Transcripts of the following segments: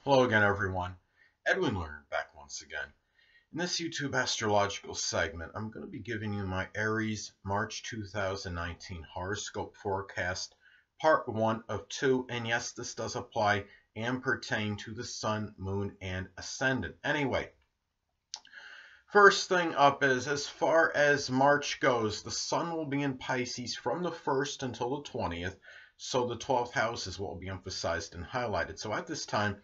Hello again, everyone. Edwin Learnard back once again. In this YouTube astrological segment, I'm going to be giving you my Aries March 2019 horoscope forecast, part 1 of 2. And yes, this does apply and pertain to the Sun, Moon, and Ascendant. Anyway, first thing up is as far as March goes, the Sun will be in Pisces from the 1st until the 20th. So the 12th house is what will be emphasized and highlighted. So at this time,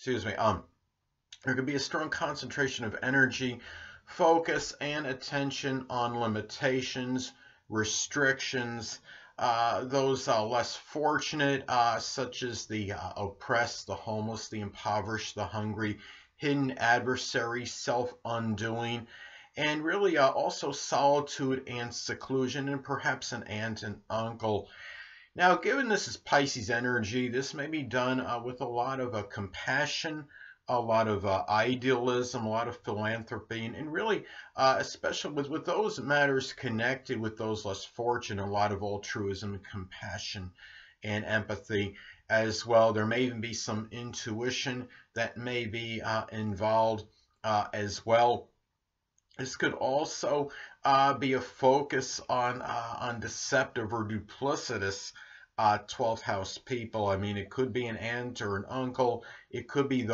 there could be a strong concentration of energy, focus, and attention on limitations, restrictions, those less fortunate, such as the oppressed, the homeless, the impoverished, the hungry, hidden adversaries, self-undoing, and really also solitude and seclusion, and perhaps an aunt and uncle. Now, given this is Pisces energy, this may be done with a lot of compassion, a lot of idealism, a lot of philanthropy, and really, especially with those matters connected with those less fortunate, a lot of altruism and compassion and empathy as well. There may even be some intuition that may be involved as well. This could also be a focus on deceptive or duplicitous 12th house people. I mean, it could be an aunt or an uncle. It could be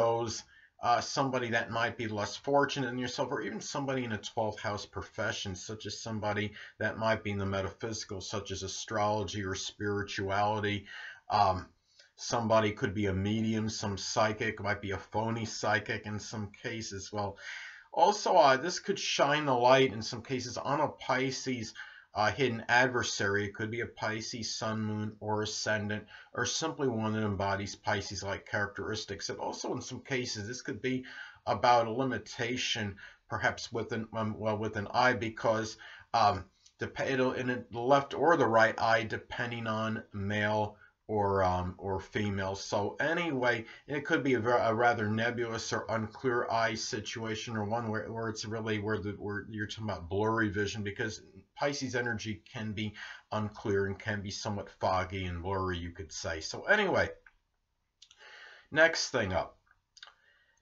somebody that might be less fortunate than yourself, or even somebody in a 12th house profession, such as somebody that might be in the metaphysical, such as astrology or spirituality. Somebody could be a medium, some psychic, might be a phony psychic in some cases. Well, also, this could shine the light in some cases on a Pisces hidden adversary. It could be a Pisces sun, moon, or ascendant, or simply one that embodies Pisces-like characteristics. And also, in some cases, this could be about a limitation, perhaps with an eye, because it'll in the left or the right eye, depending on male or female. So anyway, it could be a rather nebulous or unclear eye situation, or one where it's really where you're talking about blurry vision, because Pisces energy can be unclear and can be somewhat foggy and blurry, you could say. So anyway, next thing up.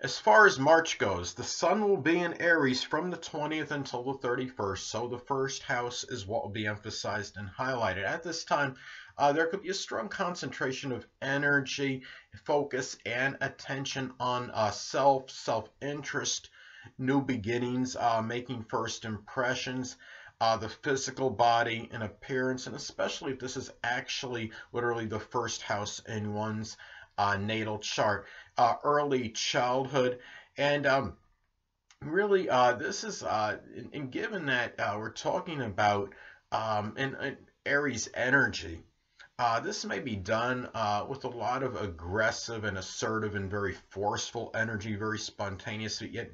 As far as March goes, the Sun will be in Aries from the 20th until the 31st, so the first house is what will be emphasized and highlighted. At this time, there could be a strong concentration of energy, focus, and attention on self-interest, new beginnings, making first impressions, the physical body and appearance, and especially if this is actually literally the first house in one's natal chart, early childhood, and really this is and given that we're talking about in Aries energy, this may be done with a lot of aggressive and assertive and very forceful energy, very spontaneous, yet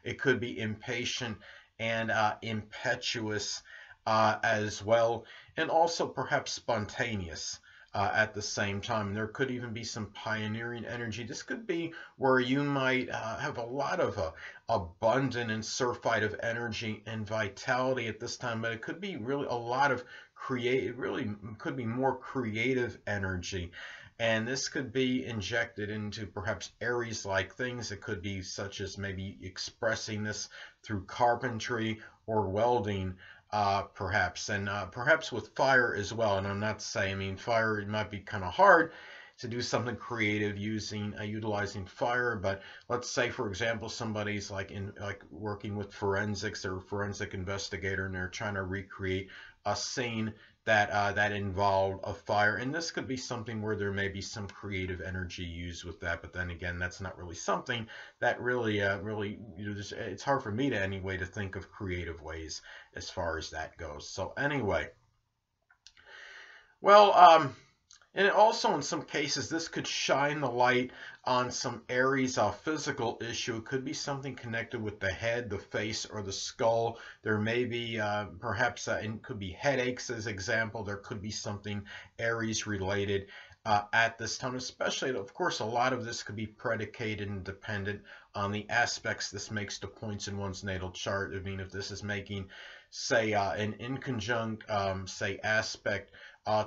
it could be impatient and impetuous as well, and also perhaps spontaneous at the same time. There could even be some pioneering energy. This could be where you might have a lot of abundant and surfeit of energy and vitality at this time, but it could be really a lot of really could be more creative energy. And this could be injected into perhaps Aries-like things. It could be such as maybe expressing this through carpentry or welding, perhaps, and perhaps with fire as well. And I'm not saying, I mean, fire, it might be kind of hard to do something creative utilizing fire, but let's say, for example, somebody's like working with forensics, or a forensic investigator, and they're trying to recreate a scene that involved a fire, and this could be something where there may be some creative energy used with that. But then again, that's not really something that really it's hard for me to anyway to think of creative ways as far as that goes. So anyway, well, and also in some cases, this could shine the light on some Aries physical issue. It could be something connected with the head, the face, or the skull. There may be perhaps it could be headaches as example. There could be something Aries related at this time, especially, of course, a lot of this could be predicated and dependent on the aspects this makes to points in one's natal chart. I mean, if this is making, say, an inconjunct, say, aspect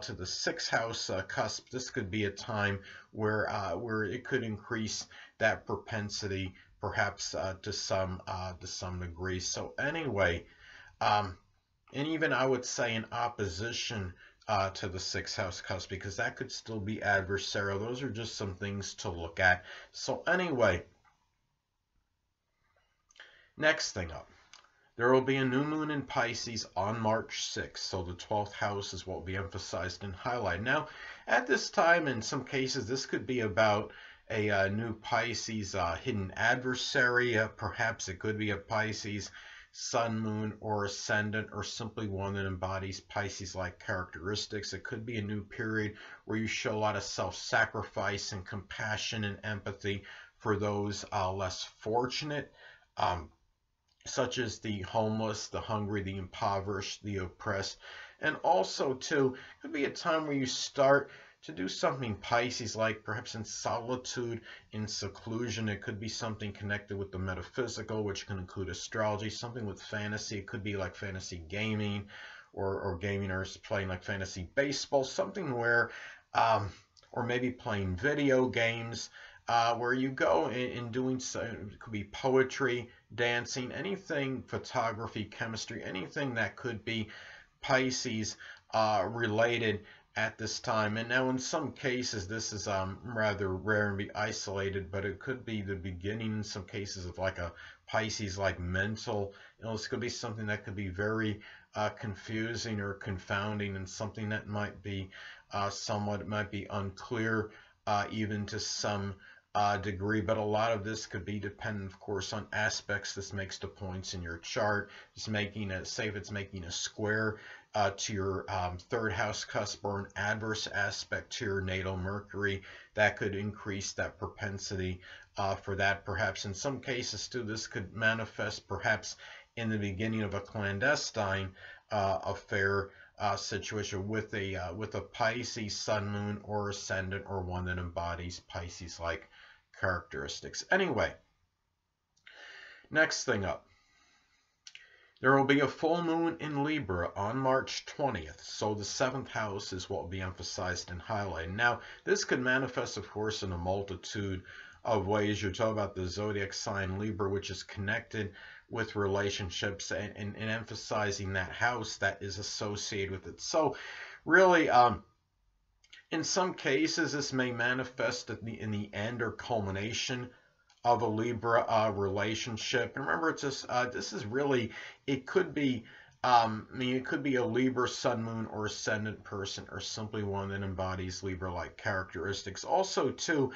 to the 6th house cusp, this could be a time where it could increase that propensity, perhaps to some degree. So anyway, and even I would say in opposition to the 6th house cusp, because that could still be adversarial. Those are just some things to look at. So anyway, next thing up. There will be a new moon in Pisces on March 6th, so the 12th house is what will be emphasized and highlighted. Now, at this time, in some cases, this could be about a new Pisces hidden adversary. Perhaps it could be a Pisces sun, moon, or ascendant, or simply one that embodies Pisces-like characteristics. It could be a new period where you show a lot of self-sacrifice and compassion and empathy for those less fortunate. Such as the homeless, the hungry, the impoverished, the oppressed. And also, too, it could be a time where you start to do something Pisces-like, perhaps in solitude, in seclusion. It could be something connected with the metaphysical, which can include astrology, something with fantasy. It could be like fantasy gaming, or gaming or playing like fantasy baseball, something where, or maybe playing video games, where you go in doing so. It could be poetry, dancing, anything, photography, chemistry, anything that could be Pisces related at this time. And now in some cases this is rather rare and be isolated, but it could be the beginning in some cases of like a Pisces like mental illness. Could be something that could be very confusing or confounding, and something that might be somewhat unclear even to some degree. But a lot of this could be dependent, of course, on aspects this makes to points in your chart. It's making a, say if it's making a square to your 3rd house cusp, or an adverse aspect to your natal Mercury, that could increase that propensity for that. Perhaps in some cases too, this could manifest perhaps in the beginning of a clandestine affair situation with a Pisces sun, moon, or ascendant, or one that embodies Pisces-like characteristics. Anyway, next thing up. There will be a full moon in Libra on March 20th, so the 7th house is what will be emphasized and highlighted. Now, this could manifest, of course, in a multitude of ways. You're talking about the zodiac sign Libra, which is connected with relationships and emphasizing that house that is associated with it. So, really, in some cases, this may manifest in the end or culmination of a Libra relationship. And remember, it's just, this is really, it could be, it could be a Libra sun, moon, or ascendant person, or simply one that embodies Libra-like characteristics. Also, too,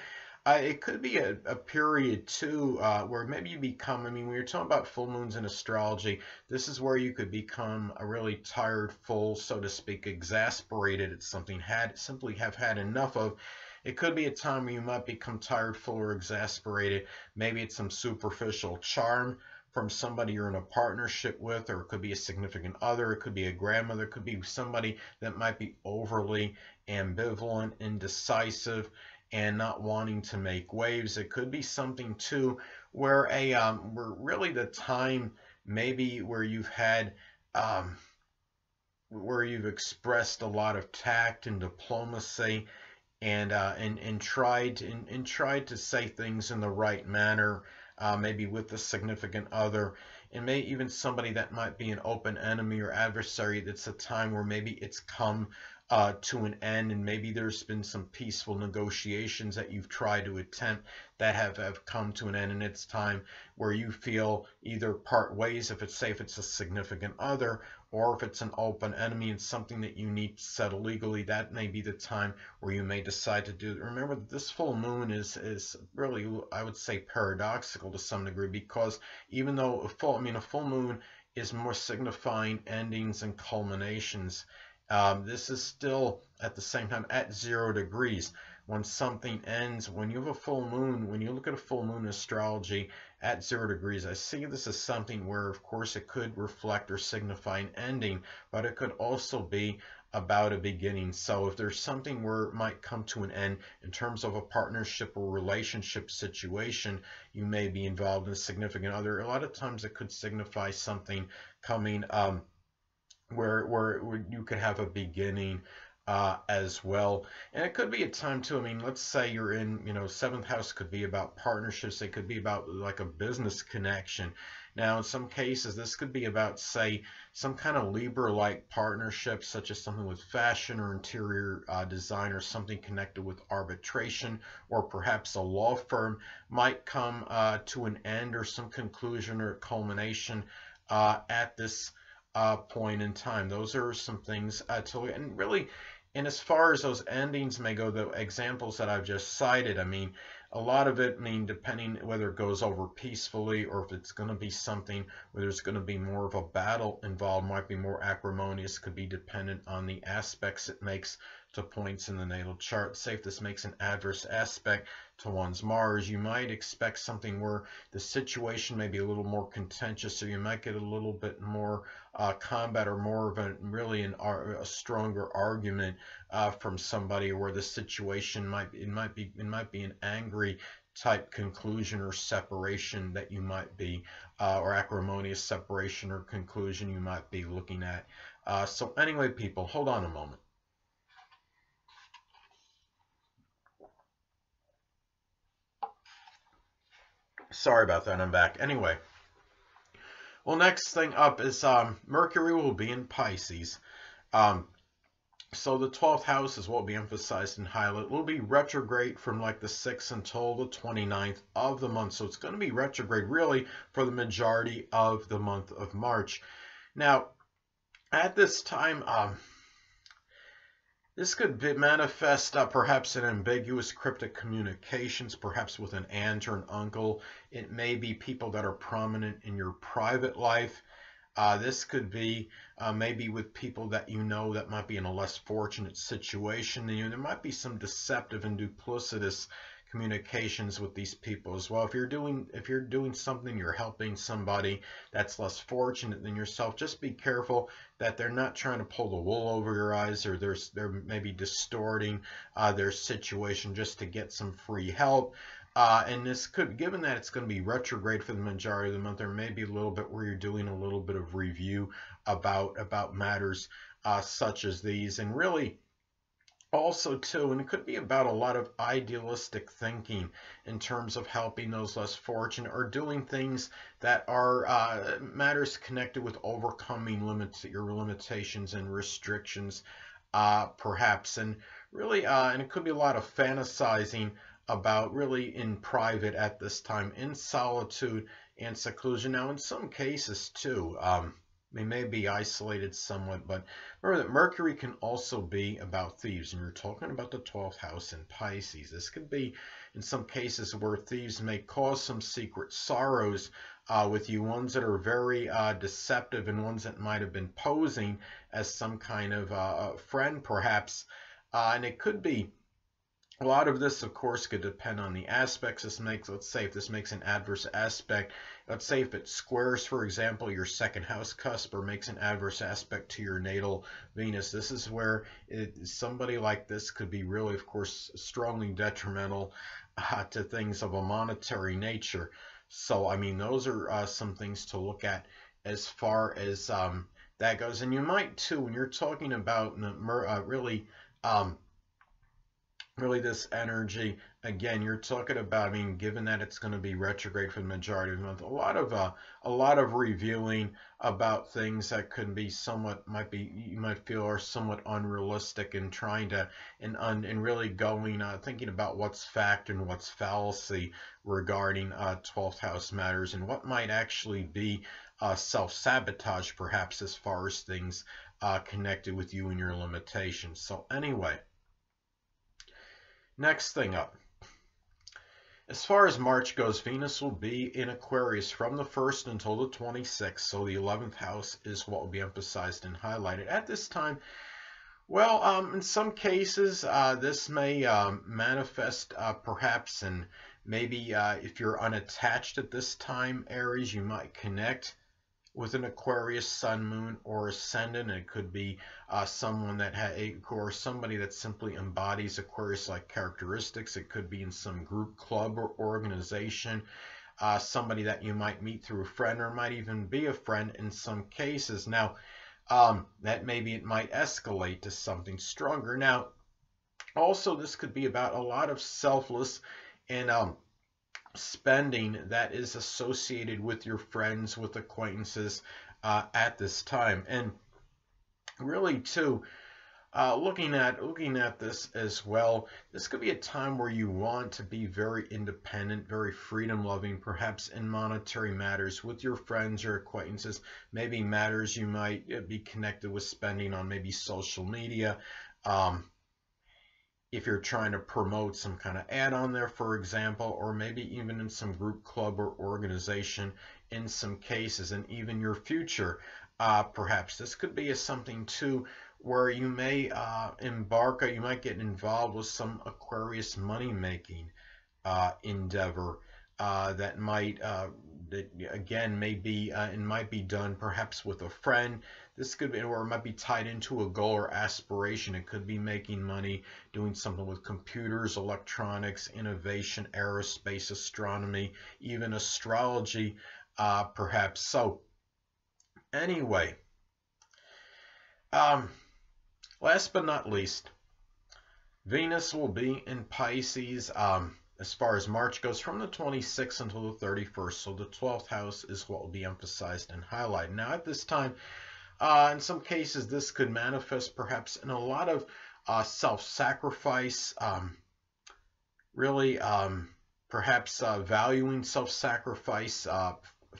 it could be a period, too, where maybe you become, when you're talking about full moons in astrology, this is where you could become a really tired, full, so to speak, exasperated at something, simply have had enough of. It could be a time where you might become tired, full, or exasperated. Maybe it's some superficial charm from somebody you're in a partnership with, or it could be a significant other, it could be a grandmother, it could be somebody that might be overly ambivalent, indecisive, and not wanting to make waves. It could be something too where where really the time maybe where you've had where you've expressed a lot of tact and diplomacy, and tried to say things in the right manner, maybe with a significant other, and maybe even somebody that might be an open enemy or adversary. That's a time where maybe it's come to an end, and maybe there's been some peaceful negotiations that you've tried to attempt that have come to an end, and it's time where you feel either part ways, if it's safe, it's a significant other, or if it's an open enemy and something that you need to settle legally. That may be the time where you may decide to do it. Remember that this full moon is really, I would say, paradoxical to some degree, because even though a full moon is more signifying endings and culminations, this is still at the same time at 0 degrees. When something ends, when you have a full moon, when you look at a full moon astrology at 0 degrees, I see this as something where, of course, it could reflect or signify an ending, but it could also be about a beginning. So if there's something where it might come to an end in terms of a partnership or relationship situation, you may be involved in a significant other. A lot of times it could signify something coming where you could have a beginning as well. And it could be a time too. I mean, let's say you're in, seventh house could be about partnerships. It could be about like a business connection. Now, in some cases, this could be about, say, some kind of Libra-like partnership, such as something with fashion or interior design, or something connected with arbitration, or perhaps a law firm might come to an end or some conclusion or culmination at this point in time. Those are some things to look at. And really, and as far as those endings may go, the examples that I've just cited, I mean, a lot of it, depending whether it goes over peacefully or if it's going to be something where there's going to be more of a battle involved, might be more acrimonious, could be dependent on the aspects it makes to points in the natal chart. Say if this makes an adverse aspect to one's Mars, you might expect something where the situation may be a little more contentious, so you might get a little bit more combat, or more of a stronger argument from somebody, where the situation might be an angry type conclusion or separation that you might be, or acrimonious separation or conclusion you might be looking at. So anyway, people, hold on a moment. Sorry about that, I'm back. Anyway, well, next thing up is Mercury will be in Pisces. So the 12th house is what will be emphasized and highlighted. It will be retrograde from like the 6th until the 29th of the month. So it's going to be retrograde really for the majority of the month of March. Now, at this time, this could manifest perhaps in ambiguous cryptic communications, perhaps with an aunt or an uncle. It may be people that are prominent in your private life. This could be maybe with people that you know that might be in a less fortunate situation than you. There might be some deceptive and duplicitous communications with these people as well. If you're doing something, you're helping somebody that's less fortunate than yourself, just be careful that they're not trying to pull the wool over your eyes, or they're maybe distorting their situation just to get some free help. And this could, given that it's going to be retrograde for the majority of the month, there may be a little bit where you're doing a little bit of review about matters such as these. And really, also too, and it could be about a lot of idealistic thinking in terms of helping those less fortunate, or doing things that are matters connected with overcoming your limitations and restrictions, perhaps. And really, and it could be a lot of fantasizing about really in private at this time, in solitude and seclusion. Now, in some cases too, they may be isolated somewhat, but remember that Mercury can also be about thieves, and you're talking about the 12th house in Pisces. This could be, in some cases, where thieves may cause some secret sorrows with you, ones that are very deceptive, and ones that might have been posing as some kind of friend, perhaps. And it could be, a lot of this, of course, could depend on the aspects this makes. Let's say if this makes an adverse aspect, let's say if it squares, for example, your second house cusp, or makes an adverse aspect to your natal Venus. This is where somebody like this could be really, of course, strongly detrimental to things of a monetary nature. So, I mean, those are some things to look at as far as that goes. And you might, too, when you're talking about really this energy, again, you're talking about, given that it's going to be retrograde for the majority of the month, a lot of reviewing about things that could be you might feel are somewhat unrealistic, and trying to and really going thinking about what's fact and what's fallacy regarding 12th house matters, and what might actually be self-sabotage, perhaps, as far as things connected with you and your limitations. So anyway, next thing up, as far as March goes, Venus will be in Aquarius from the 1st until the 26th, so the 11th house is what will be emphasized and highlighted at this time. Well, in some cases, this may manifest perhaps, and maybe if you're unattached at this time, Aries, you might connect with an Aquarius sun, moon, or ascendant. It could be someone that or somebody that simply embodies Aquarius-like characteristics. It could be in some group, club, or organization. Somebody that you might meet through a friend, or might even be a friend in some cases. Now, that maybe it might escalate to something stronger. Now, also, this could be about a lot of selfless and spending that is associated with your friends, with acquaintances at this time. And really, too, looking at this as well, this could be a time where you want to be very independent, very freedom loving, perhaps in monetary matters with your friends or acquaintances, maybe matters you might be connected with spending on maybe social media. If you're trying to promote some kind of ad on there, for example, or maybe even in some group, club, or organization in some cases, and even your future, perhaps. This could be something too where you may you might get involved with some Aquarius money-making endeavor that might, that again, may be, it might be done perhaps with a friend. This could be, or it might be tied into a goal or aspiration. It could be making money, doing something with computers, electronics, innovation, aerospace, astronomy, even astrology, perhaps. So, anyway, last but not least, Venus will be in Pisces as far as March goes from the 26th until the 31st. So the 12th house is what will be emphasized and highlighted. Now, at this time, in some cases, this could manifest perhaps in a lot of self-sacrifice, really perhaps valuing self-sacrifice,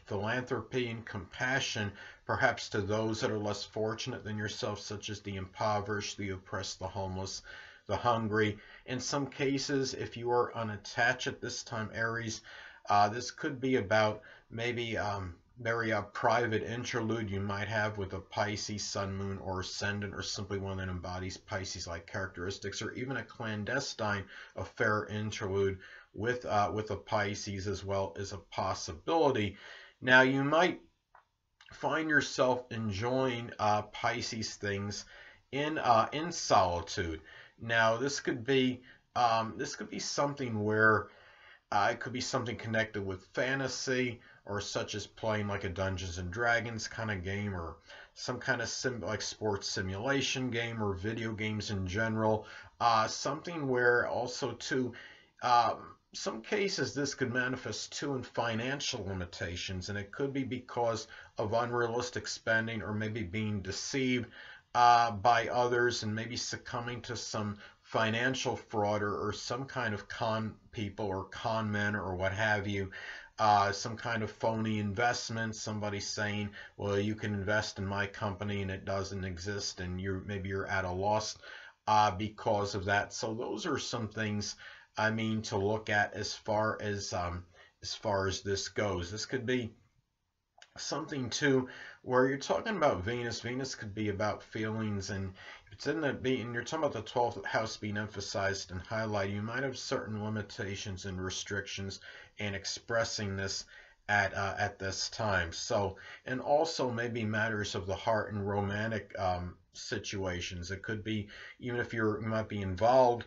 philanthropy and compassion, perhaps to those that are less fortunate than yourself, such as the impoverished, the oppressed, the homeless, the hungry. In some cases, if you are unattached at this time, Aries, this could be about maybe very private interlude you might have with a Pisces sun, moon, or ascendant, or simply one that embodies Pisces-like characteristics, or even a clandestine affair interlude with a Pisces as well is a possibility. Now, you might find yourself enjoying Pisces things in solitude. Now, this could be something where it could be something connected with fantasy, or such as playing like a Dungeons and Dragons kind of game, or some kind of like sports simulation game, or video games in general. Something where also too, some cases this could manifest too in financial limitations, and it could be because of unrealistic spending, or maybe being deceived by others, and maybe succumbing to some financial fraud, or some kind of con people or con men or what have you. Some kind of phony investment, somebody saying, well, you can invest in my company, and it doesn't exist, and maybe you're at a loss because of that. So those are some things, I mean, to look at as far as this goes. This could be something too where you're talking about Venus. Venus could be about feelings, and if it's in that being, you're talking about the 12th house being emphasized and highlighted, you might have certain limitations and restrictions in expressing this at this time. So, and also maybe matters of the heart and romantic situations. It could be, even if you might be involved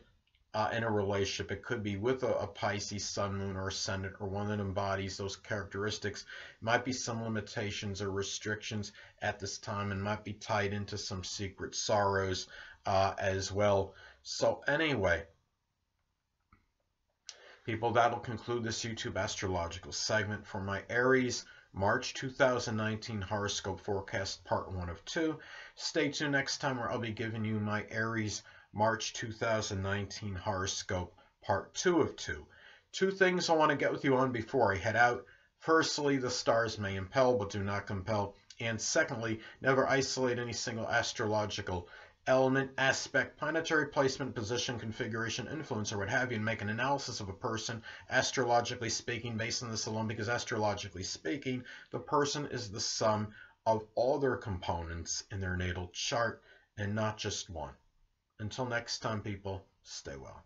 in a relationship, it could be with a Pisces sun, moon, or ascendant, or one that embodies those characteristics. It might be some limitations or restrictions at this time, and might be tied into some secret sorrows as well. So anyway, people, that'll conclude this YouTube astrological segment for my Aries March 2019 horoscope forecast, part 1 of 2. Stay tuned next time, where I'll be giving you my Aries March 2019 horoscope, part 2 of 2. Two things I want to get with you on before I head out. Firstly, the stars may impel but do not compel. And secondly, never isolate any single astrological element, aspect, planetary placement, position, configuration, influence, or what have you, and make an analysis of a person, astrologically speaking, based on this alone, because astrologically speaking, the person is the sum of all their components in their natal chart, and not just one. Until next time, people, stay well.